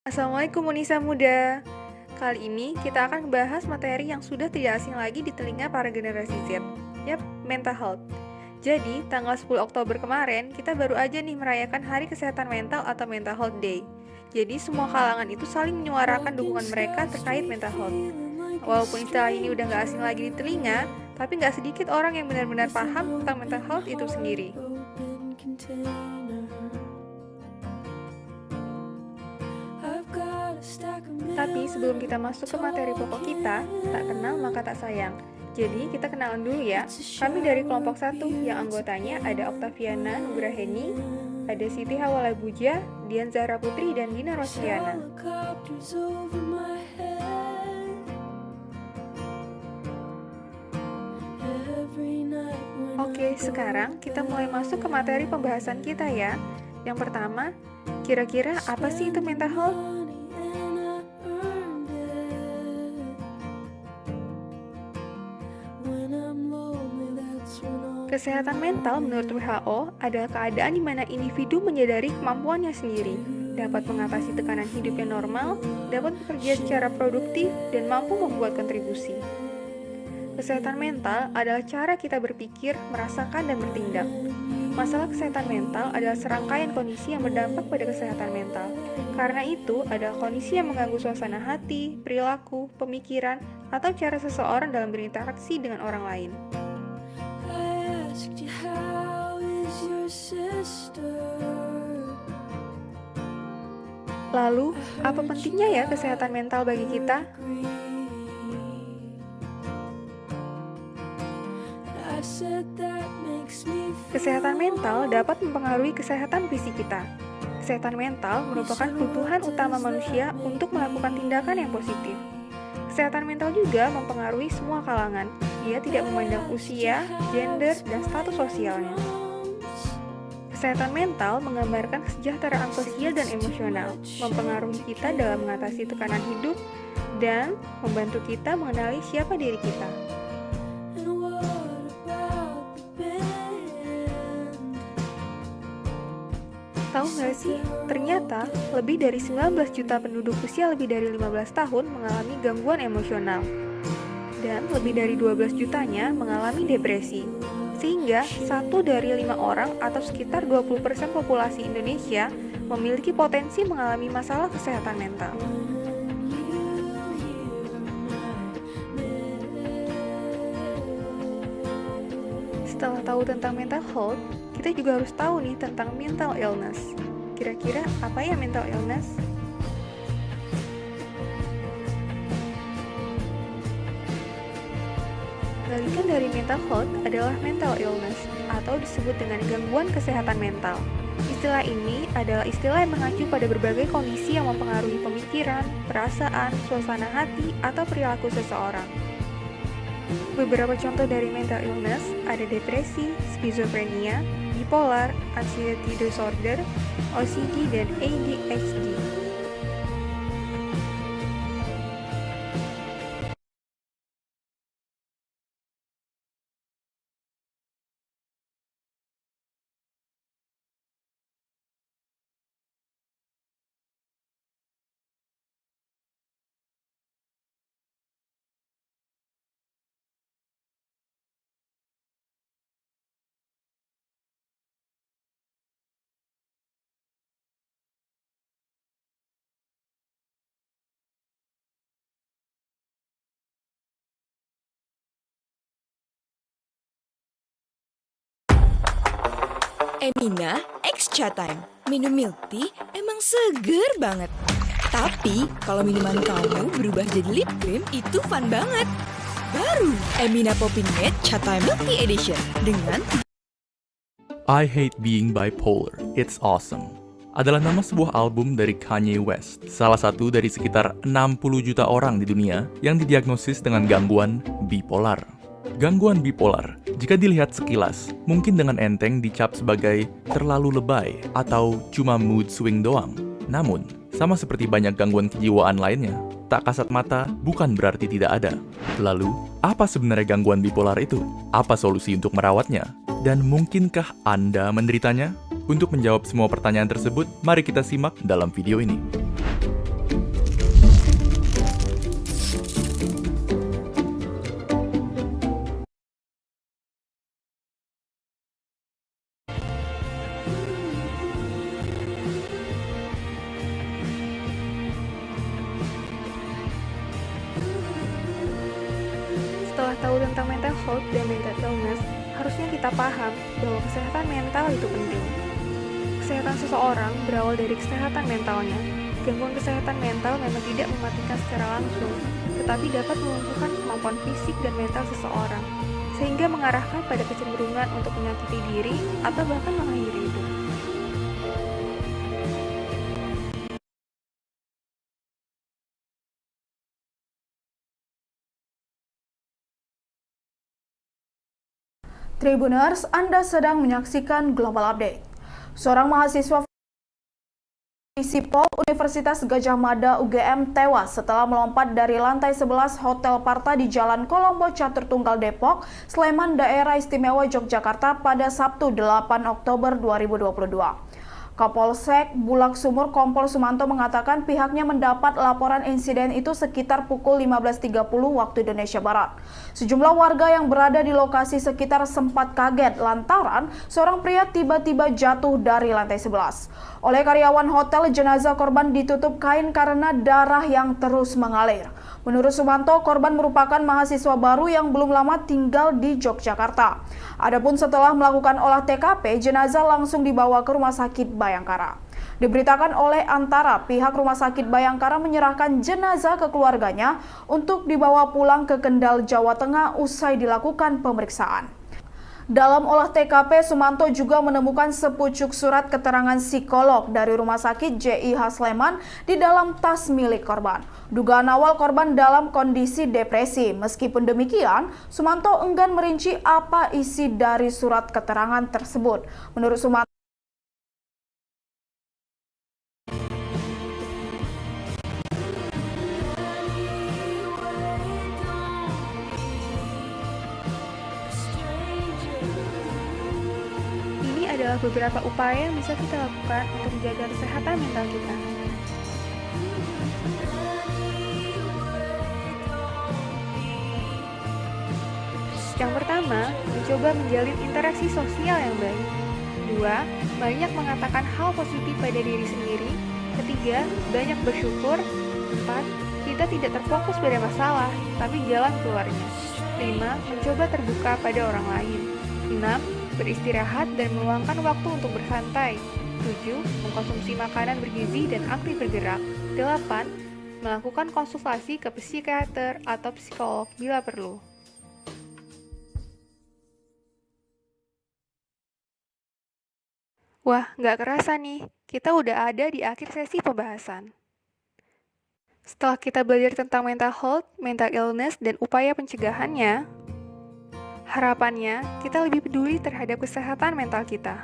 Assalamualaikum Unisa Muda. Kali ini kita akan membahas materi yang sudah tidak asing lagi di telinga para generasi Z. Yap, mental health. Jadi, tanggal 10 Oktober kemarin, kita baru aja nih merayakan Hari Kesehatan Mental atau Mental Health Day. Jadi, semua kalangan itu saling menyuarakan dukungan mereka terkait mental health. Walaupun istilah ini udah gak asing lagi di telinga, tapi gak sedikit orang yang benar-benar paham tentang mental health itu sendiri. Tapi sebelum kita masuk ke materi pokok kita, tak kenal maka tak sayang. Jadi kita kenalan dulu ya. Kami dari kelompok 1 yang anggotanya ada Oktaviana Nugraheni, ada Siti Hawala Buja, Dian Zahra Putri, dan Dina Rosliana. Oke, sekarang kita mulai masuk ke materi pembahasan kita ya. Yang pertama, kira-kira apa sih itu mental health? Kesehatan mental menurut WHO adalah keadaan di mana individu menyadari kemampuannya sendiri, dapat mengatasi tekanan hidup yang normal, dapat bekerja secara produktif, dan mampu membuat kontribusi. Kesehatan mental adalah cara kita berpikir, merasakan, dan bertindak. Masalah kesehatan mental adalah serangkaian kondisi yang berdampak pada kesehatan mental. Karena itu, adalah kondisi yang mengganggu suasana hati, perilaku, pemikiran, atau cara seseorang dalam berinteraksi dengan orang lain. Lalu, apa pentingnya ya kesehatan mental bagi kita? Kesehatan mental dapat mempengaruhi kesehatan fisik kita. Kesehatan mental merupakan kebutuhan utama manusia untuk melakukan tindakan yang positif. Kesehatan mental juga mempengaruhi semua kalangan. Dia tidak memandang usia, gender, dan status sosialnya. Kesehatan mental menggambarkan kesejahteraan sosial dan emosional, mempengaruhi kita dalam mengatasi tekanan hidup, dan membantu kita mengenali siapa diri kita. Tahu nggak sih, ternyata lebih dari 19 juta penduduk usia lebih dari 15 tahun mengalami gangguan emosional. Dan lebih dari 12 jutanya mengalami depresi. Sehingga 1 dari 5 orang atau sekitar 20% populasi Indonesia memiliki potensi mengalami masalah kesehatan mental. Setelah tahu tentang mental health, kita juga harus tahu nih tentang mental illness. Kira-kira apa ya mental illness? Balikan dari mental health adalah mental illness atau disebut dengan gangguan kesehatan mental. Istilah ini adalah istilah yang mengacu pada berbagai kondisi yang mempengaruhi pemikiran, perasaan, suasana hati, atau perilaku seseorang. Beberapa contoh dari mental illness ada depresi, skizofrenia, bipolar, anxiety disorder, OCD, dan ADHD. Emina X Chat Time. Minum milk tea emang seger banget. Tapi kalau minuman kamu berubah jadi lip cream, itu fun banget. Baru Emina Popping Mate Chat Time Milk Tea Edition dengan I Hate Being Bipolar, It's Awesome adalah nama sebuah album dari Kanye West, salah satu dari sekitar 60 juta orang di dunia yang didiagnosis dengan gangguan bipolar. Gangguan bipolar, jika dilihat sekilas, mungkin dengan enteng dicap sebagai terlalu lebay atau cuma mood swing doang. Namun, sama seperti banyak gangguan kejiwaan lainnya, tak kasat mata bukan berarti tidak ada. Lalu, apa sebenarnya gangguan bipolar itu? Apa solusi untuk merawatnya? Dan mungkinkah Anda menderitanya? Untuk menjawab semua pertanyaan tersebut, mari kita simak dalam video ini. tahu tentang mental health dan mental illness, harusnya kita paham bahwa kesehatan mental itu penting. Kesehatan seseorang berawal dari kesehatan mentalnya. Gangguan kesehatan mental memang tidak mematikan secara langsung, tetapi dapat melumpuhkan kemampuan fisik dan mental seseorang, sehingga mengarahkan pada kecenderungan untuk menyakiti diri atau bahkan mengakhiri hidup. Tribuners, Anda sedang menyaksikan Global Update. Seorang mahasiswa Visipol Universitas Gadjah Mada UGM tewas setelah melompat dari lantai 11 Hotel Parta di Jalan Kolombo Catur Tunggal Depok, Sleman, Daerah Istimewa Yogyakarta pada Sabtu 8 Oktober 2022. Kapolsek Bulak Sumur Kompol Sumanto mengatakan pihaknya mendapat laporan insiden itu sekitar pukul 15.30 waktu Indonesia Barat. Sejumlah warga yang berada di lokasi sekitar sempat kaget lantaran seorang pria tiba-tiba jatuh dari lantai 11. Oleh karyawan hotel, jenazah korban ditutup kain karena darah yang terus mengalir. Menurut Sumanto, korban merupakan mahasiswa baru yang belum lama tinggal di Yogyakarta. Adapun setelah melakukan olah TKP, jenazah langsung dibawa ke Rumah Sakit Bayangkara. Diberitakan oleh Antara, pihak Rumah Sakit Bayangkara menyerahkan jenazah ke keluarganya untuk dibawa pulang ke Kendal, Jawa Tengah usai dilakukan pemeriksaan. Dalam olah TKP, Sumanto juga menemukan sepucuk surat keterangan psikolog dari Rumah Sakit JIH Sleman di dalam tas milik korban. Dugaan awal korban dalam kondisi depresi. Meskipun demikian, Sumanto enggan merinci apa isi dari surat keterangan tersebut. Menurut Sumanto, adalah beberapa upaya yang bisa kita lakukan untuk menjaga kesehatan mental kita. Yang pertama, mencoba menjalin interaksi sosial yang baik. 2. Banyak mengatakan hal positif pada diri sendiri. 3. Banyak bersyukur. 4. Kita tidak terfokus pada masalah, tapi jalan keluarnya. 5. Mencoba terbuka pada orang lain. 6. Beristirahat dan meluangkan waktu untuk bersantai. 7. Mengkonsumsi makanan bergizi dan aktif bergerak. 8. Melakukan konsultasi ke psikiater atau psikolog bila perlu. Wah, nggak kerasa nih, kita udah ada di akhir sesi pembahasan. Setelah kita belajar tentang mental health, mental illness, dan upaya pencegahannya, harapannya kita lebih peduli terhadap kesehatan mental kita.